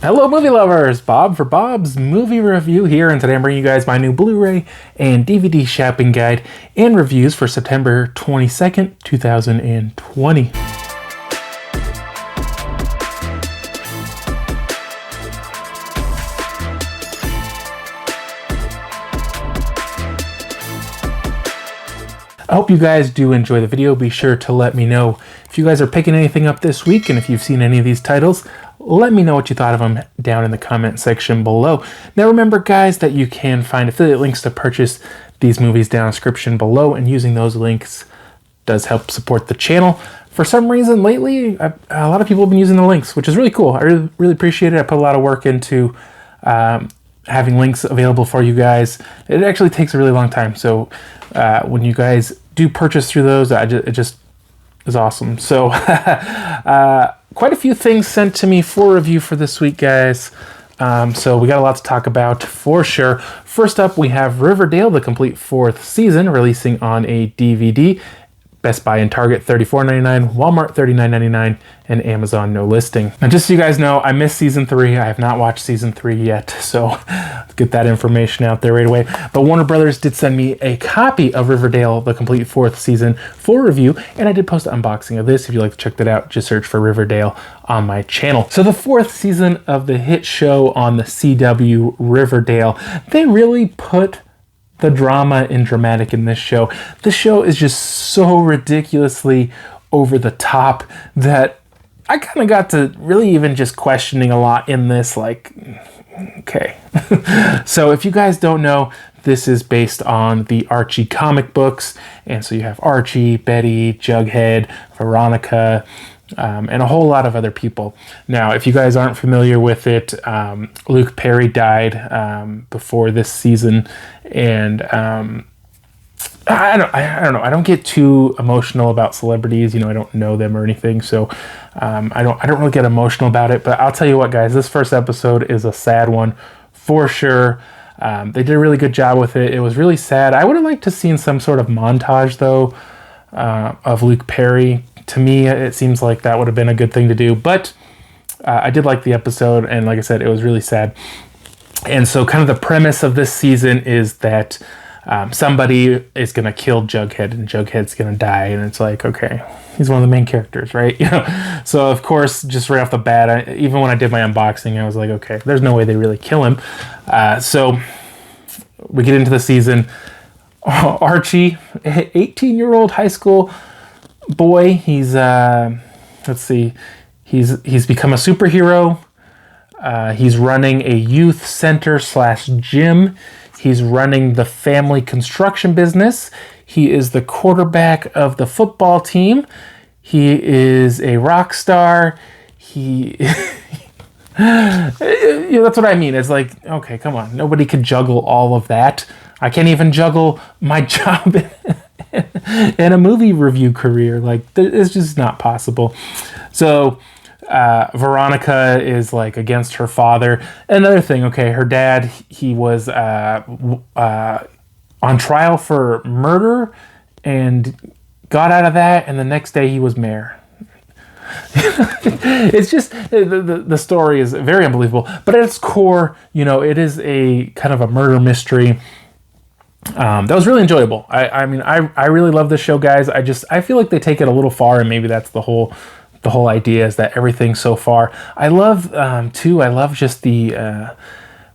Hello movie lovers, Bob for Bob's Movie Review here, and today I'm bringing you guys my new Blu-ray and DVD shopping guide and reviews for September 22nd, 2020. I hope you guys do enjoy the video. Be sure to let me know if you guys are picking anything up this week, and if you've seen any of these titles, let me know what you thought of them down in the comment section below. Now remember, guys, that you can find affiliate links to purchase these movies down in the description below, and using those links does help support the channel. For some reason lately, a lot of people have been using the links, which is really cool. I really appreciate it. I put a lot of work into having links available for you guys. It actually takes a really long time, so when you guys do purchase through those, it just is awesome. So quite a few things sent to me for review for this week, guys. So we got a lot to talk about for sure. First up, we have Riverdale, the complete 4th season, releasing on a DVD. Best Buy and Target $34.99, Walmart $39.99, and Amazon no listing. Now, just so you guys know, I missed season 3. I have not watched season 3 yet, so let's get that information out there right away. But Warner Brothers did send me a copy of Riverdale, the complete 4th season, for review, and I did post an unboxing of this. If you'd like to check that out, just search for Riverdale on my channel. So the 4th season of the hit show on the CW, Riverdale, they really put the drama and dramatic in this show. This show is just so ridiculously over the top that I kind of got to really even just questioning a lot in this, like, okay. So if you guys don't know, this is based on the Archie comic books, and so you have Archie, Betty, Jughead, Veronica, and a whole lot of other people. Now, if you guys aren't familiar with it, Luke Perry died before this season, and I don't know. I don't get too emotional about celebrities. You know, I don't know them or anything, so I don't really get emotional about it. But I'll tell you what, guys, this first episode is a sad one for sure. They did a really good job with it. It was really sad. I would have liked to seen some sort of montage though of Luke Perry. To me, it seems like that would have been a good thing to do, but I did like the episode, and like I said, it was really sad. And so kind of the premise of this season is that somebody is going to kill Jughead, and Jughead's going to die, and it's like, okay, he's one of the main characters, right? You know. So of course, just right off the bat, even when I did my unboxing, I was like, okay, there's no way they really kill him. So we get into the season. Archie, 18-year-old high school boy, he's let's see, he's become a superhero. He's running a youth center / gym. He's running the family construction business. He is the quarterback of the football team. He is a rock star. He that's what I mean. It's like, okay, come on, nobody could juggle all of that. I can't even juggle my job in a movie review career. Like, it's just not possible. So Veronica is like against her father. Another thing, okay, her dad, he was on trial for murder and got out of that, and the next day he was mayor. It's just, the story is very unbelievable, but at its core, you know, it is a kind of a murder mystery. That was really enjoyable. I mean, I really love this show, guys. I feel like they take it a little far, and maybe that's the whole idea, is that everything so far. I love too. I love just the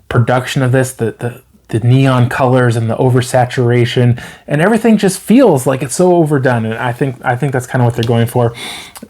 production of this, the neon colors and the oversaturation, and everything just feels like it's so overdone. And I think that's kind of what they're going for.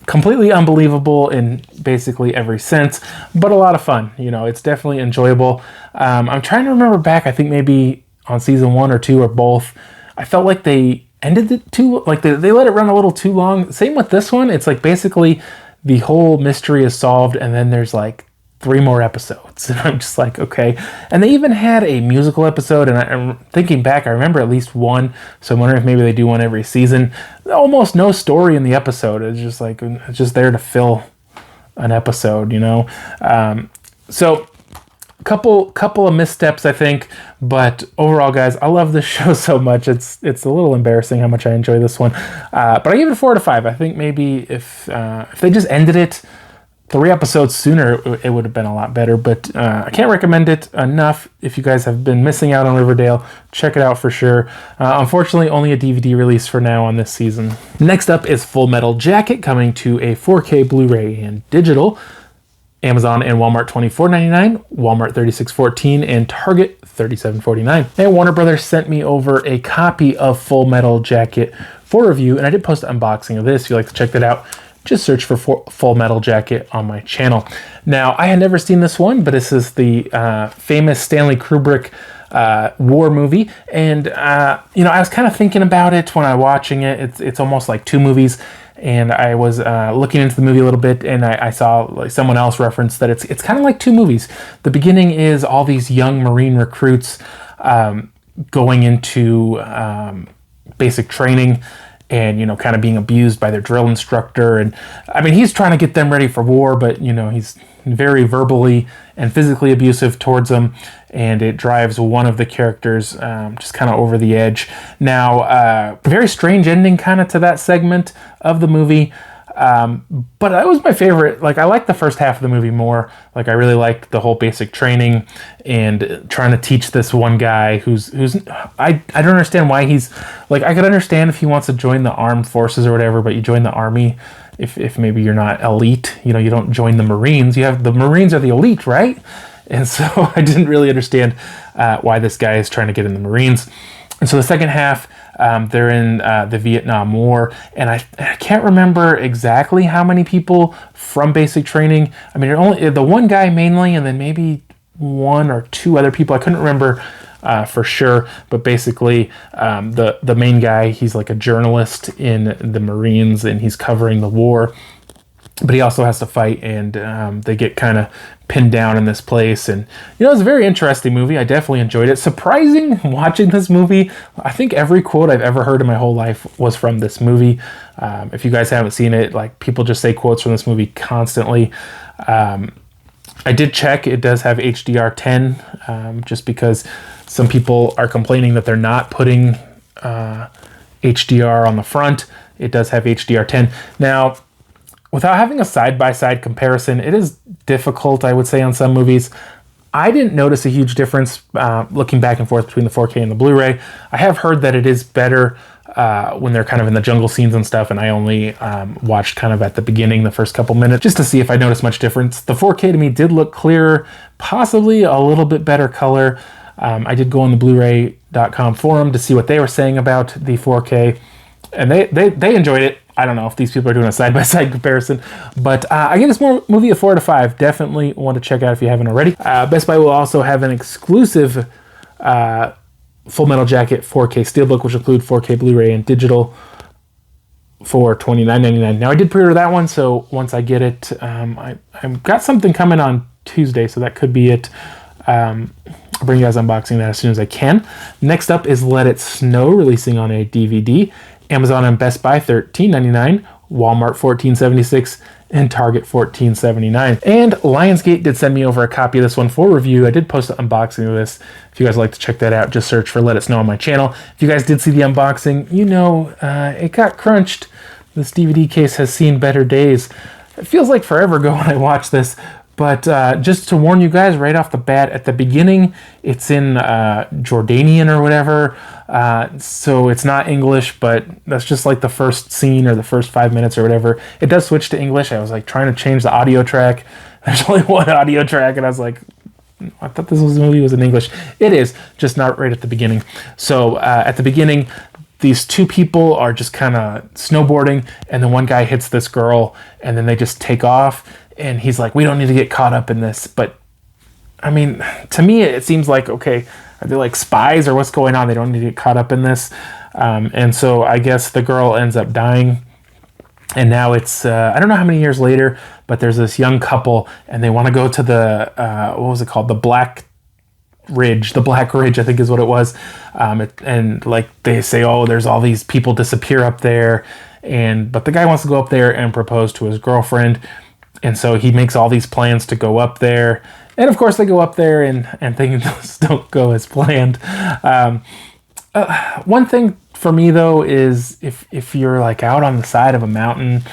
Completely unbelievable in basically every sense, but a lot of fun. You know, it's definitely enjoyable. I'm trying to remember back. I think maybe on season 1 or 2 or both, I felt like they ended it too, like they let it run a little too long. Same with this one. It's like basically the whole mystery is solved, and then there's like 3 more episodes, and I'm just like, okay. And they even had a musical episode, and I'm thinking back, I remember at least one, so I'm wondering if maybe they do one every season. Almost no story in the episode. It's just like, it's just there to fill an episode, you know. So couple of missteps, I think, but overall, guys, I love this show so much. It's a little embarrassing how much I enjoy this one, but I give it a 4 out of 5. I think maybe if they just ended it 3 episodes sooner, it would have been a lot better, but I can't recommend it enough. If you guys have been missing out on Riverdale, check it out for sure. Unfortunately, only a DVD release for now on this season. Next up is Full Metal Jacket, coming to a 4K Blu-ray and digital. Amazon and Walmart $24.99, Walmart $36.14, and Target $37.49. And Warner Brothers sent me over a copy of Full Metal Jacket for review, and I did post an unboxing of this. If you'd like to check that out, just search for Full Metal Jacket on my channel. Now, I had never seen this one, but this is the famous Stanley Kubrick war movie, and I was kind of thinking about it when I was watching it. It's almost like 2 movies. And I was looking into the movie a little bit, and I saw like someone else reference that it's kind of like 2 movies. The beginning is all these young Marine recruits going into basic training, and kind of being abused by their drill instructor. And I mean, he's trying to get them ready for war, but he's very verbally and physically abusive towards them, and it drives one of the characters just kind of over the edge. Now, very strange ending kind of to that segment of the movie, but that was my favorite. Like, I liked the first half of the movie more. Like, I really liked the whole basic training and trying to teach this one guy who's I don't understand why he's like, I could understand if he wants to join the armed forces or whatever, but you join the army if maybe you're not elite, you don't join the Marines. The Marines are the elite, right? And so I didn't really understand why this guy is trying to get in the Marines. And so the second half, they're in the Vietnam War, and I can't remember exactly how many people from basic training. I mean, only the one guy mainly, and then maybe 1 or 2 other people. I couldn't remember for sure, but basically the main guy, he's like a journalist in the Marines, and he's covering the war, but he also has to fight, and they get kind of pinned down in this place. And it's a very interesting movie. I definitely enjoyed it. Surprising watching this movie. I think every quote I've ever heard in my whole life was from this movie. If you guys haven't seen it, like, people just say quotes from this movie constantly. I did check, it does have HDR10, just because some people are complaining that they're not putting HDR on the front. It does have HDR10. Now, without having a side-by-side comparison, it is difficult, I would say, on some movies. I didn't notice a huge difference looking back and forth between the 4K and the Blu-ray. I have heard that it is better when they're kind of in the jungle scenes and stuff, and I only watched kind of at the beginning, the first couple minutes, just to see if I noticed much difference. The 4K to me did look clearer, possibly a little bit better color. I did go on the Blu-ray.com forum to see what they were saying about the 4K, and they enjoyed it. I don't know if these people are doing a side-by-side comparison, but I give this movie a 4 out of 5. Definitely want to check out if you haven't already. Best Buy will also have an exclusive Full Metal Jacket 4K Steelbook, which include 4K Blu-ray and digital, for $29.99. Now, I did pre-order that one, so once I get it, I've got something coming on Tuesday, so that could be it. I'll bring you guys unboxing that as soon as I can. Next up is Let It Snow, releasing on a DVD. Amazon and Best Buy $13.99, Walmart $14.76, and Target $14.79. And Lionsgate did send me over a copy of this one for review. I did post an unboxing of this. If you guys would like to check that out, just search for Let It Snow on my channel. If you guys did see the unboxing, it got crunched. This DVD case has seen better days. It feels like forever ago when I watched this, but just to warn you guys right off the bat, at the beginning, it's in Jordanian or whatever, so it's not English, but that's just like the first scene or the first 5 minutes or whatever. It does switch to English. I was like trying to change the audio track. There's only one audio track, and I was like, I thought this movie was in English. It is, just not right at the beginning. So at the beginning, these 2 people are just kind of snowboarding, and then one guy hits this girl, and then they just take off. And he's like, we don't need to get caught up in this. But, I mean, to me, it seems like, okay, are they like spies or what's going on? They don't need to get caught up in this. And so I guess the girl ends up dying. And now it's, I don't know how many years later, but there's this young couple, and they want to go to the, what was it called? The Black Ridge, I think is what it was. And like they say, oh, there's all these people disappear up there. But the guy wants to go up there and propose to his girlfriend. And so he makes all these plans to go up there. And of course they go up there and things don't go as planned. One thing for me though is if you're like out on the side of a mountain,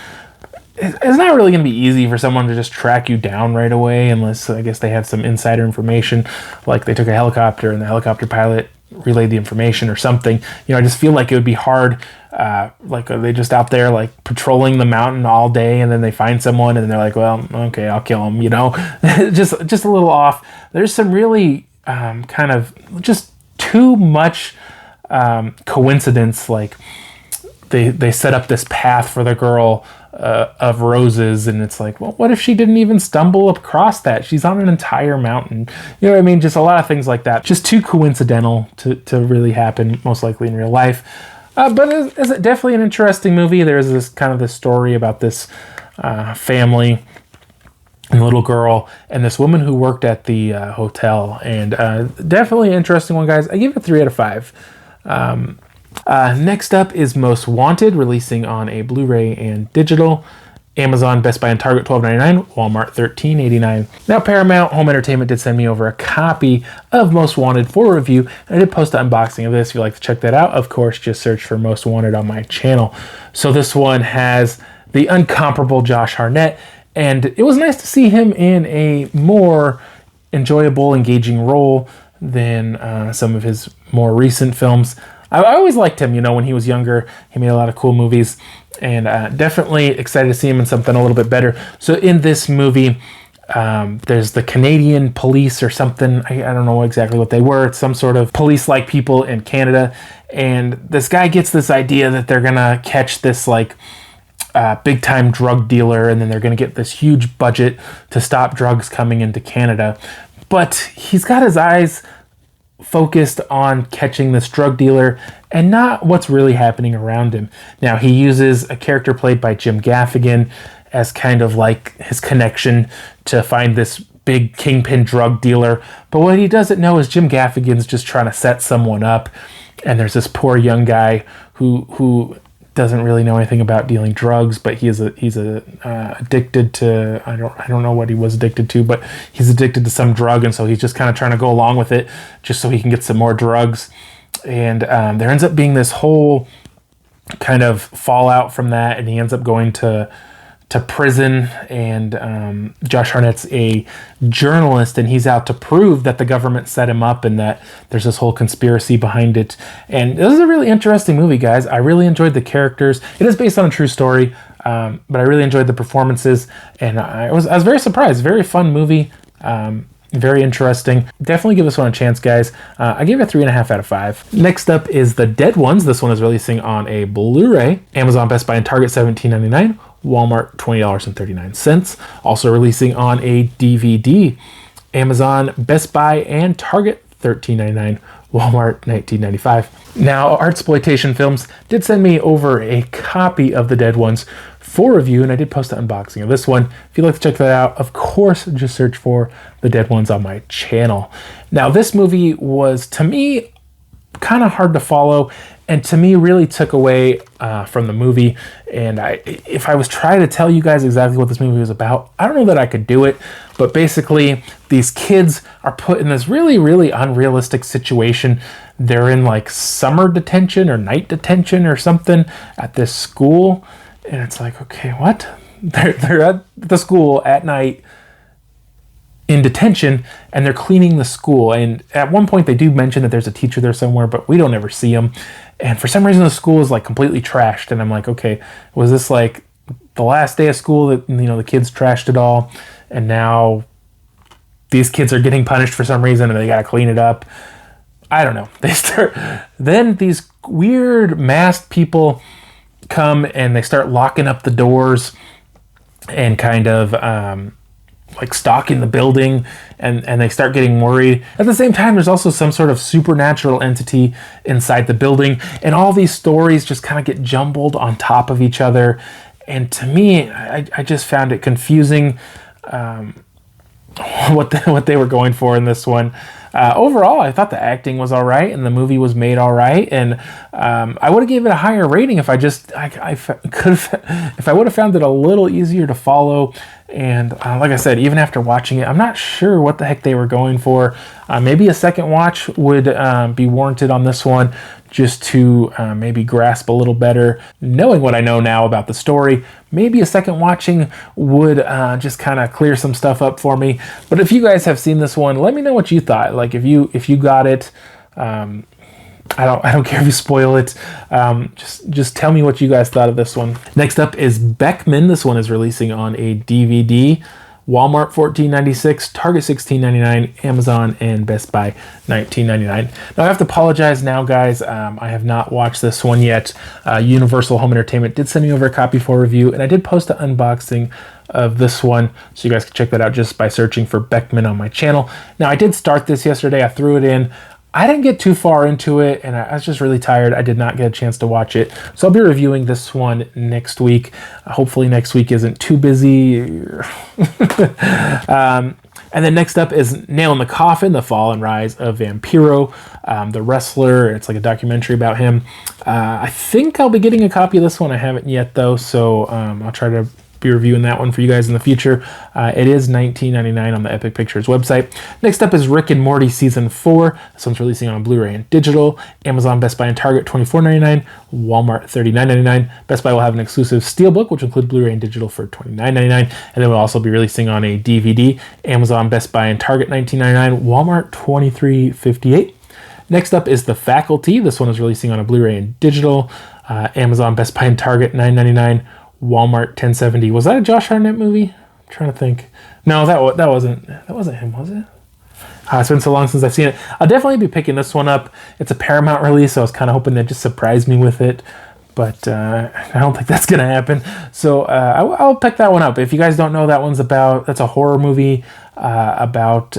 it's not really going to be easy for someone to just track you down right away, unless I guess they have some insider information, like they took a helicopter and the helicopter pilot relayed the information or something. I just feel like it would be hard. Like, are they just out there like patrolling the mountain all day, and then they find someone and they're like, well, okay, I'll kill him. Just a little off. There's some really kind of just too much coincidence. Like they set up this path for the girl of roses, and it's like, well, what if she didn't even stumble across that? She's on an entire mountain. You know what I mean? Just a lot of things like that. Just too coincidental to really happen, most likely in real life. But it's definitely an interesting movie. There's this kind of this story about this family and little girl and this woman who worked at the hotel. And definitely an interesting one, guys. I give it a 3 out of 5. Next up is Most Wanted, releasing on a Blu-ray and digital. Amazon, Best Buy, and Target $12.99, Walmart $13.89. Now Paramount Home Entertainment did send me over a copy of Most Wanted for review, and I did post an unboxing of this. If you'd like to check that out, of course, just search for Most Wanted on my channel. So this one has the incomparable Josh Hartnett, and it was nice to see him in a more enjoyable, engaging role than some of his more recent films. I always liked him, when he was younger. He made a lot of cool movies, and definitely excited to see him in something a little bit better. So in this movie, there's the Canadian police or something. I don't know exactly what they were. It's some sort of police-like people in Canada, and this guy gets this idea that they're going to catch this, like, big-time drug dealer, and then they're going to get this huge budget to stop drugs coming into Canada. But he's got his eyes focused on catching this drug dealer and not what's really happening around him. Now, he uses a character played by Jim Gaffigan as kind of like his connection to find this big kingpin drug dealer. But what he doesn't know is Jim Gaffigan's just trying to set someone up, and there's this poor young guy who doesn't really know anything about dealing drugs, but he's addicted to, I don't know what he was addicted to, but he's addicted to some drug, and so he's just kind of trying to go along with it just so he can get some more drugs. And there ends up being this whole kind of fallout from that, and he ends up going to prison, and Josh Hartnett's a journalist, and he's out to prove that the government set him up and that there's this whole conspiracy behind it. And this is a really interesting movie, guys. I really enjoyed the characters. It is based on a true story, but I really enjoyed the performances, and I was very surprised. Very fun movie. Very interesting. Definitely give this one a chance, guys. I gave it a 3.5 out of 5. Next up is The Dead Ones. This one is releasing on a Blu-ray. Amazon, Best Buy, and Target $17.99. Walmart $20.39. Also releasing on a DVD. Amazon, Best Buy, and Target $13.99. Walmart $19.95. Now, Artsploitation Films did send me over a copy of The Dead Ones for review, and I did post an unboxing of this one. If you'd like to check that out, of course, just search for The Dead Ones on my channel. Now, this movie was, to me, kind of hard to follow, and to me really took away from the movie. And if I was trying to tell you guys exactly what this movie was about, I don't know that I could do it. But basically, these kids are put in this really, really unrealistic situation. They're in like summer detention or night detention or something at this school. And it's like, okay, what? They're at the school at night in detention, and they're cleaning the school. And at one point they do mention that there's a teacher there somewhere, but we don't ever see him. And for some reason the school is like completely trashed, and I'm like, okay, was this like the last day of school that, the kids trashed it all, and now these kids are getting punished for some reason and they gotta clean it up? I don't know. Then these weird masked people come and they start locking up the doors and kind of like stalking the building, and they start getting worried. At the same time, there's also some sort of supernatural entity inside the building, and all these stories just kind of get jumbled on top of each other. And to me, I just found it confusing what they were going for in this one. Overall, I thought the acting was all right and the movie was made all right, and I would have gave it a higher rating if I could have, if I would have found it a little easier to follow. And like I said, even after watching it, I'm not sure what the heck they were going for. Maybe a second watch would be warranted on this one, just to maybe grasp a little better. Knowing what I know now about the story, maybe a second watching would just kind of clear some stuff up for me. But if you guys have seen this one, let me know what you thought. Like if you got it, I don't care if you spoil it. Just tell me what you guys thought of this one. Next up is Beckman. This one is releasing on a DVD. Walmart $14.96, Target $16.99, Amazon and Best Buy $19.99. Now I have to apologize now, guys. I have not watched this one yet. Universal Home Entertainment did send me over a copy for review, and I did post an unboxing of this one, so you guys can check that out just by searching for Beckman on my channel. Now I did start this yesterday. I threw it in. I didn't get too far into it, and I was just really tired. I did not get a chance to watch it. So I'll be reviewing this one next week. Hopefully next week isn't too busy. And then next up is Nail in the Coffin, The Fall and Rise of Vampiro, the wrestler. It's like a documentary about him. I think I'll be getting a copy of this one. I haven't yet, though, so I'll try to be reviewing that one for you guys in the future. It is $19.99 on the Epic Pictures website. Next up is Rick and Morty Season 4. This one's releasing on Blu-ray and digital. Amazon, Best Buy, and Target $24.99. Walmart $39.99. Best Buy will have an exclusive Steelbook, which will include Blu-ray and digital for $29.99. And then we'll also be releasing on a DVD. Amazon, Best Buy, and Target $19.99. Walmart $23.58. Next up is The Faculty. This one is releasing on a Blu-ray and digital. Amazon, Best Buy, and Target $9.99. Walmart $10.70. Was that a Josh Hartnett movie? I'm trying to think. No, that wasn't him, was it? It's been so long since I've seen it. I'll definitely be picking this one up. It's a Paramount release, so I was kind of hoping they'd just surprise me with it. But I don't think that's going to happen. So I'll pick that one up. If you guys don't know, that's a horror movie about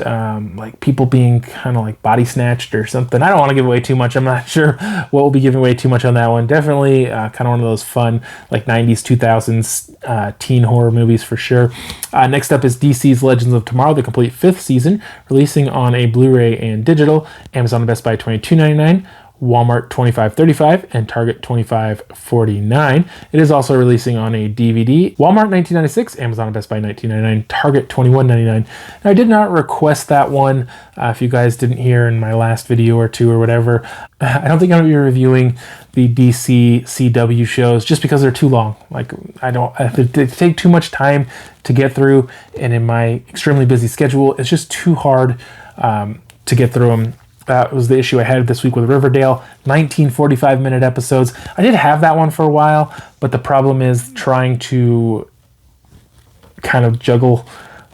like people being kind of like body snatched or something. I don't want to give away too much. I'm not sure what we'll be giving away too much on that one. Definitely kind of one of those fun like 90s, 2000s teen horror movies for sure. Next up is DC's Legends of Tomorrow, the complete 5th season, releasing on a Blu-ray and digital. Amazon and Best Buy $22.99. Walmart $25.35 and Target $25.49. It is also releasing on a DVD. Walmart $19.96, Amazon and Best Buy $19.99, Target $21.99. Now I did not request that one. If you guys didn't hear in my last video or two or whatever, I don't think I'm going to be reviewing the DC CW shows just because they're too long. Like they take too much time to get through, and in my extremely busy schedule, it's just too hard to get through them. That was the issue I had this week with Riverdale. 19 45-minute episodes. I did have that one for a while, but the problem is trying to kind of juggle.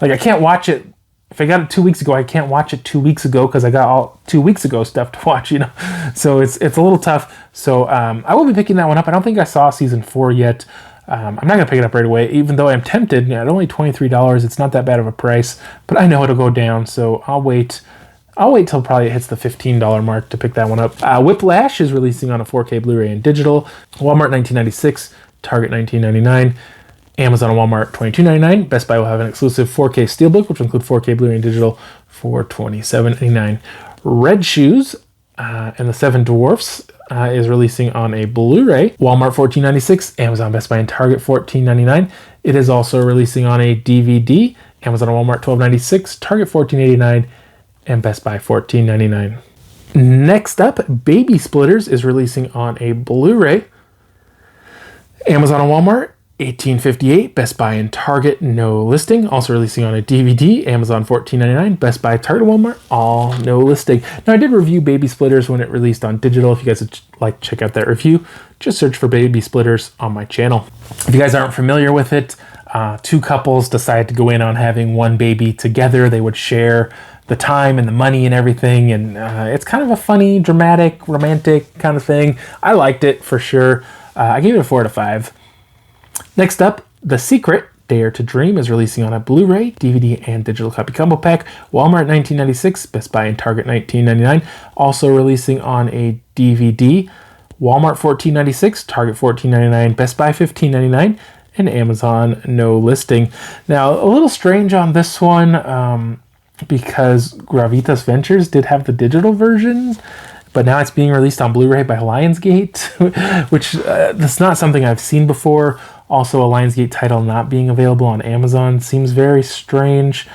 Like, I can't watch it. If I got it 2 weeks ago, I can't watch it 2 weeks ago because I got all 2 weeks ago stuff to watch, you know? So it's a little tough. So I will be picking that one up. I don't think I saw season 4 yet. I'm not going to pick it up right away, even though I'm tempted. At only $23, it's not that bad of a price, but I know it'll go down, so I'll wait till probably it hits the $15 mark to pick that one up. Whiplash is releasing on a 4K Blu-ray and digital. Walmart $19.96, Target $19.99, Amazon and Walmart $22.99. Best Buy will have an exclusive 4K Steelbook, which will include 4K Blu-ray and digital for $27.99. Red Shoes and the Seven Dwarfs is releasing on a Blu-ray. Walmart $14.96, Amazon, Best Buy, and Target $14.99. It is also releasing on a DVD. Amazon and Walmart $12.96, Target $14.89, and Best Buy $14.99. Next up, Babysplitters is releasing on a Blu-ray. Amazon and Walmart $18.58, Best Buy and Target no listing. Also releasing on a DVD. Amazon $14.99, Best Buy, Target, Walmart all no listing. Now I did review Babysplitters when it released on digital. If you guys would like to check out that review, just search for Babysplitters on my channel. If you guys aren't familiar with it, two couples decided to go in on having one baby together. They would share the time and the money and everything, and it's kind of a funny, dramatic, romantic kind of thing. I liked it for sure. I gave it a 4 out of 5. Next up, The Secret, Dare to Dream is releasing on a Blu-ray, DVD, and digital copy combo pack. Walmart $19.96, Best Buy and Target $19.99. Also releasing on a DVD. Walmart $14.96, Target $14.99, Best Buy $15.99, and Amazon no listing. Now, a little strange on this one. because Gravitas Ventures did have the digital version, but now it's being released on Blu-ray by Lionsgate, which that's not something I've seen before. Also, a Lionsgate title not being available on Amazon seems very strange.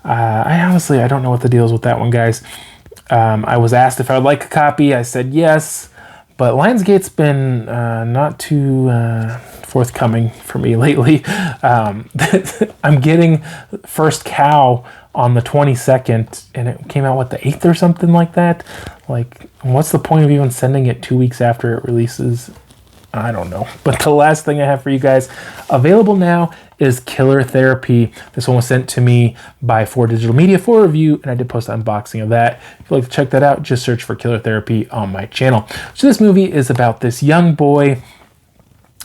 I don't know what the deal is with that one, guys. I was asked if I would like a copy. I said yes, but Lionsgate's been not too forthcoming for me lately. I'm getting First Cow on the 22nd, and it came out, the 8th or something like that? Like, what's the point of even sending it 2 weeks after it releases? I don't know. But the last thing I have for you guys available now is Killer Therapy. This one was sent to me by 4 Digital Media for review, and I did post an unboxing of that. If you'd like to check that out, just search for Killer Therapy on my channel. So this movie is about this young boy,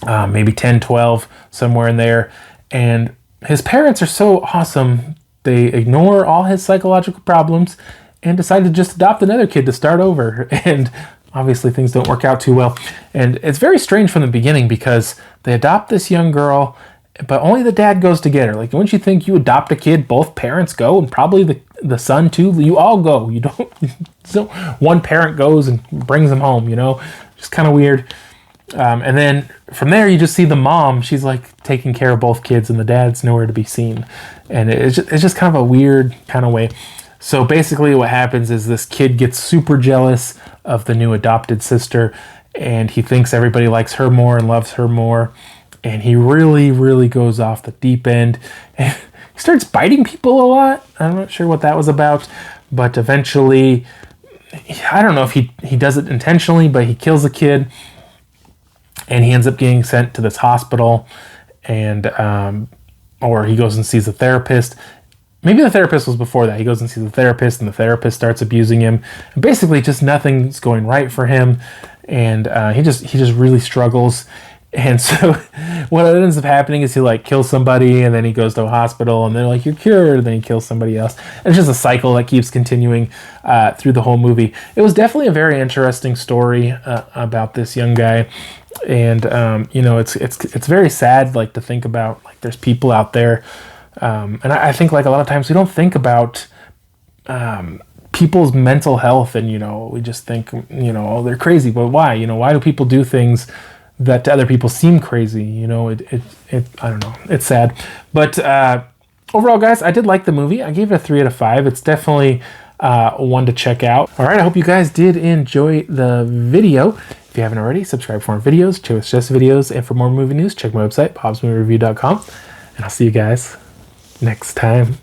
maybe 10, 12, somewhere in there, and his parents are so awesome, they ignore all his psychological problems and decide to just adopt another kid to start over. And obviously things don't work out too well. And it's very strange from the beginning because they adopt this young girl, but only the dad goes to get her. Like, wouldn't you think you adopt a kid, both parents go, and probably the son too? You all go. You don't. So one parent goes and brings them home, Just kind of weird. And then from there, you just see the mom. She's like taking care of both kids, and the dad's nowhere to be seen. And it's just kind of a weird kind of way. So basically what happens is this kid gets super jealous of the new adopted sister, and he thinks everybody likes her more and loves her more. And he really, really goes off the deep end. And he starts biting people a lot. I'm not sure what that was about. But eventually, I don't know if he does it intentionally, but he kills a kid. And he ends up getting sent to this hospital, and or he goes and sees a therapist. Maybe the therapist was before that. He goes and sees the therapist, and the therapist starts abusing him. And basically, just nothing's going right for him, and he just really struggles. And so, what ends up happening is he kills somebody, and then he goes to a hospital, and they're like, "You're cured." And then he kills somebody else. And it's just a cycle that keeps continuing through the whole movie. It was definitely a very interesting story about this young guy. And it's very sad to think about, there's people out there, and I think a lot of times we don't think about people's mental health, and we just think oh, they're crazy. But why? Why do people do things that to other people seem crazy? I don't know, it's sad. But overall, guys, I did like the movie. I gave it a 3 out of 5. It's definitely one to check out. All right, I hope you guys did enjoy the video. If you haven't already, subscribe for more videos, check out Just Videos, and for more movie news, check my website, bobsmoviereview.com. And I'll see you guys next time.